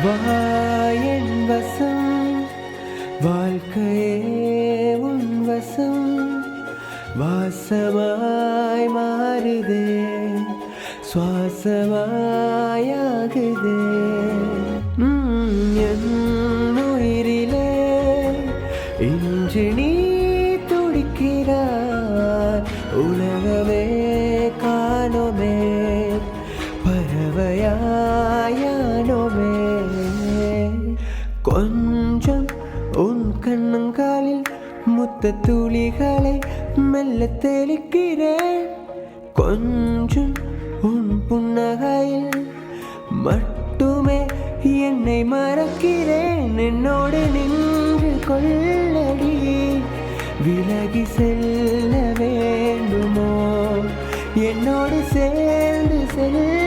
வாயன் வசம் வாழ்க்கையே உன் வசம் வாசமாய் மாறுதே சுவாசமாயாகுதே என் உயிரிலே இன்று நீ துடிக்கிறாய் உலகமே காணோமே பறவையாயானோமே கொஞ்சம் உன் கண்ணங்காலில் முத்த துளிகளை மெல்ல தெளிக்கிறேன் கொஞ்சம் உன் புன்னகையில் மட்டுமே என்னை மறக்கிறேன் என்னோடு நின்று கொள்ளடி விலகி செல்ல வேண்டுமோ என்னோடு சேர்ந்து செல்ல